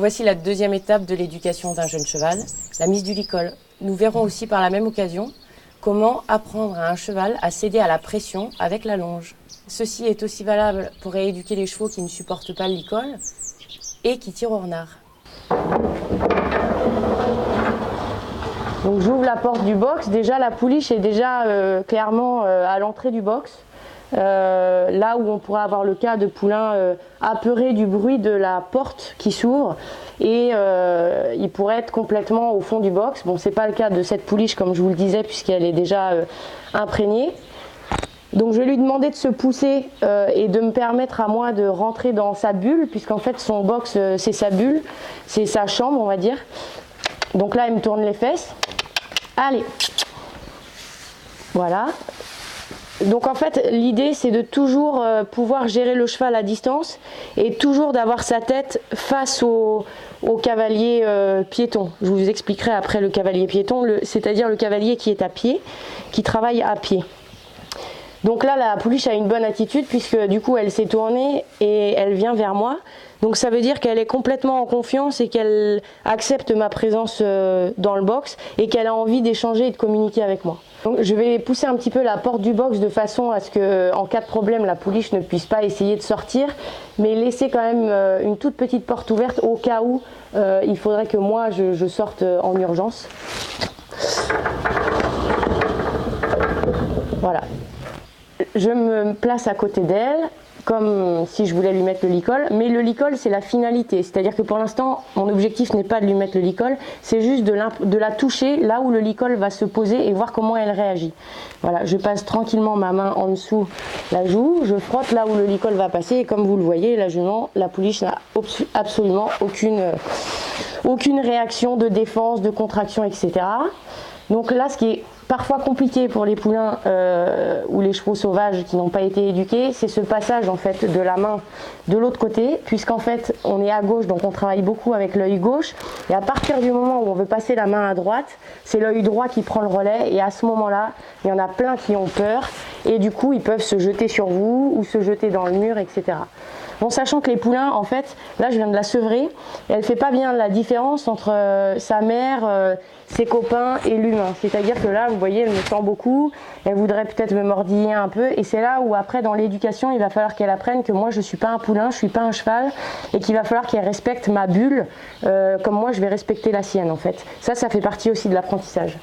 voici la deuxième étape de l'éducation d'un jeune cheval, la mise du licol. Nous verrons aussi par la même occasion comment apprendre à un cheval à céder à la pression avec la longe. Ceci est aussi valable pour rééduquer les chevaux qui ne supportent pas le licol et qui tirent au renard. Donc j'ouvre la porte du box. Déjà la pouliche est déjà clairement à l'entrée du box. Là où on pourrait avoir le cas de poulains apeurés du bruit de la porte qui s'ouvre et il pourrait être complètement au fond du box. Bon, c'est pas le cas de cette pouliche comme je vous le disais puisqu'elle est déjà imprégnée. Donc je vais lui demander de se pousser et de me permettre à moi de rentrer dans sa bulle puisqu'en fait son box c'est sa bulle, c'est sa chambre on va dire. Donc là il me tourne les fesses. Allez, voilà. Donc en fait l'idée c'est de toujours pouvoir gérer le cheval à distance et toujours d'avoir sa tête face au cavalier piéton. Je vous expliquerai après le cavalier piéton, c'est-à-dire le cavalier qui est à pied, qui travaille à pied. Donc là la pouliche a une bonne attitude puisque du coup elle s'est tournée et elle vient vers moi. Donc ça veut dire qu'elle est complètement en confiance et qu'elle accepte ma présence dans le box et qu'elle a envie d'échanger et de communiquer avec moi. Donc je vais pousser un petit peu la porte du box de façon à ce que, en cas de problème, la pouliche ne puisse pas essayer de sortir, mais laisser quand même une toute petite porte ouverte au cas où il faudrait que moi je sorte en urgence. Voilà. Je me place à côté d'elle, comme si je voulais lui mettre le licol, mais le licol c'est la finalité, c'est-à-dire que pour l'instant mon objectif n'est pas de lui mettre le licol, c'est juste de la toucher là où le licol va se poser et voir comment elle réagit. Voilà, je passe tranquillement ma main en dessous la joue, je frotte là où le licol va passer et comme vous le voyez, la jument, la pouliche n'a absolument aucune réaction de défense, de contraction, etc. Donc là, ce qui est parfois compliqué pour les poulains ou les chevaux sauvages qui n'ont pas été éduqués, c'est ce passage en fait de la main de l'autre côté, puisqu'en fait on est à gauche, donc on travaille beaucoup avec l'œil gauche, et à partir du moment où on veut passer la main à droite, c'est l'œil droit qui prend le relais, et à ce moment-là, il y en a plein qui ont peur, et du coup ils peuvent se jeter sur vous, ou se jeter dans le mur, etc. Bon, sachant que les poulains, en fait, là je viens de la sevrer, et elle ne fait pas bien la différence entre sa mère, ses copains et l'humain. C'est-à-dire que là, vous voyez, elle me sent beaucoup, elle voudrait peut-être me mordiller un peu, et c'est là où après, dans l'éducation, il va falloir qu'elle apprenne que moi je ne suis pas un poulain, je ne suis pas un cheval, et qu'il va falloir qu'elle respecte ma bulle, comme moi je vais respecter la sienne en fait. Ça fait partie aussi de l'apprentissage.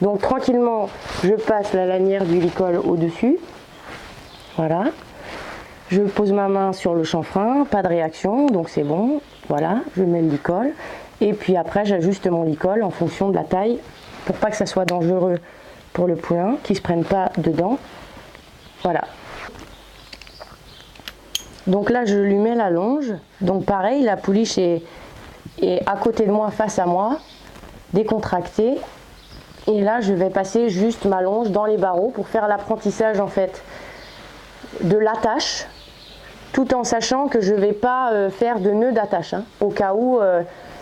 Donc tranquillement, je passe la lanière du licol au-dessus, voilà. Je pose ma main sur le chanfrein, pas de réaction, donc c'est bon. Voilà, je mets le licol. Et puis après, j'ajuste mon licol en fonction de la taille, pour pas que ça soit dangereux pour le poulain, qu'il ne se prenne pas dedans. Voilà. Donc là, je lui mets la longe. Donc pareil, la pouliche est à côté de moi, face à moi, décontractée. Et là, je vais passer juste ma longe dans les barreaux pour faire l'apprentissage en fait de l'attache, tout en sachant que je ne vais pas faire de nœud d'attache, hein, au cas où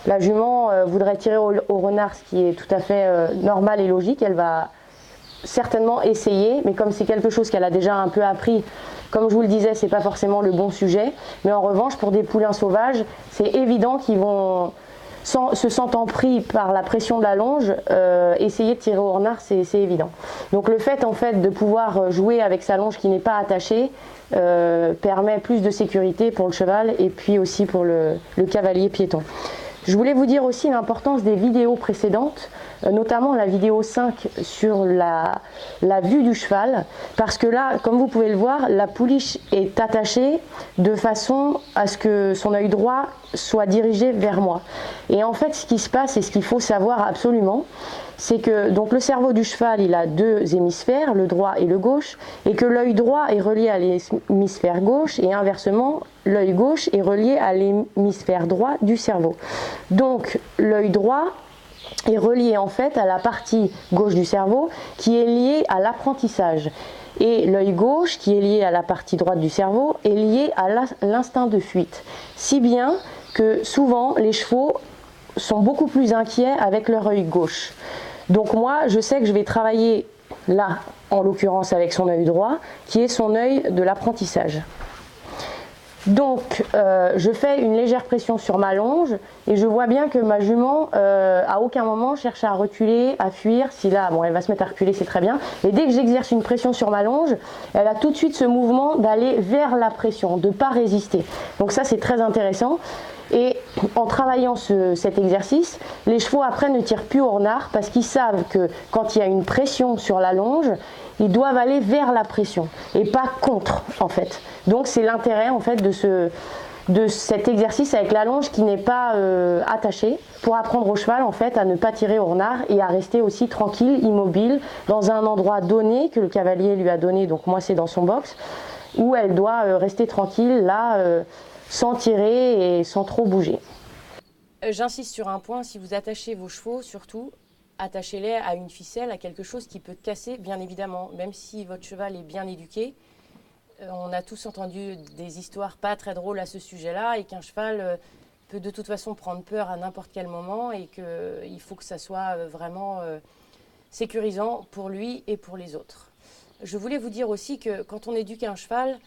la jument voudrait tirer au renard, ce qui est tout à fait normal et logique. Elle va certainement essayer, mais comme c'est quelque chose qu'elle a déjà un peu appris, comme je vous le disais, c'est pas forcément le bon sujet. Mais en revanche, pour des poulains sauvages, c'est évident qu'ils vont, se sentant pris par la pression de la longe, essayer de tirer au renard, c'est évident. Donc le fait en fait de pouvoir jouer avec sa longe qui n'est pas attachée permet plus de sécurité pour le cheval et puis aussi pour le cavalier piéton. Je voulais vous dire aussi l'importance des vidéos précédentes, notamment la vidéo 5 sur la vue du cheval, parce que là, comme vous pouvez le voir, la pouliche est attachée de façon à ce que son œil droit soit dirigé vers moi. Et en fait, ce qui se passe et ce qu'il faut savoir absolument, c'est que donc le cerveau du cheval, il a deux hémisphères, le droit et le gauche, et que l'œil droit est relié à l'hémisphère gauche et inversement, l'œil gauche est relié à l'hémisphère droit du cerveau. Donc l'œil droit est relié en fait à la partie gauche du cerveau qui est liée à l'apprentissage. Et l'œil gauche, qui est lié à la partie droite du cerveau, est lié à l'instinct de fuite. Si bien que souvent les chevaux sont beaucoup plus inquiets avec leur œil gauche. Donc moi, je sais que je vais travailler là, en l'occurrence avec son œil droit, qui est son œil de l'apprentissage. Donc, je fais une légère pression sur ma longe et je vois bien que ma jument, à aucun moment, cherche à reculer, à fuir. Si là, bon, elle va se mettre à reculer, c'est très bien. Et dès que j'exerce une pression sur ma longe, elle a tout de suite ce mouvement d'aller vers la pression, de ne pas résister. Donc ça, c'est très intéressant. Et en travaillant cet exercice, les chevaux après ne tirent plus au renard parce qu'ils savent que quand il y a une pression sur la longe, ils doivent aller vers la pression et pas contre en fait. Donc c'est l'intérêt en fait de cet exercice avec la longe qui n'est pas attachée pour apprendre au cheval en fait à ne pas tirer au renard et à rester aussi tranquille, immobile dans un endroit donné que le cavalier lui a donné, donc moi c'est dans son box, où elle doit rester tranquille là sans tirer et sans trop bouger. J'insiste sur un point, si vous attachez vos chevaux, surtout, attachez-les à une ficelle, à quelque chose qui peut casser, bien évidemment. Même si votre cheval est bien éduqué, on a tous entendu des histoires pas très drôles à ce sujet-là et qu'un cheval peut de toute façon prendre peur à n'importe quel moment et qu'il faut que ça soit vraiment sécurisant pour lui et pour les autres. Je voulais vous dire aussi que quand on éduque un cheval,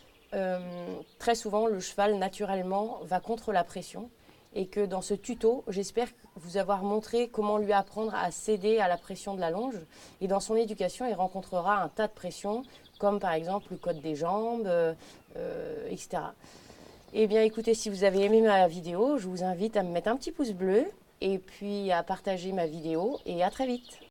très souvent le cheval naturellement va contre la pression et que dans ce tuto, j'espère vous avoir montré comment lui apprendre à céder à la pression de la longe. Et dans son éducation, il rencontrera un tas de pressions, comme par exemple le code des jambes, etc. Eh bien écoutez, si vous avez aimé ma vidéo, je vous invite à me mettre un petit pouce bleu et puis à partager ma vidéo et à très vite.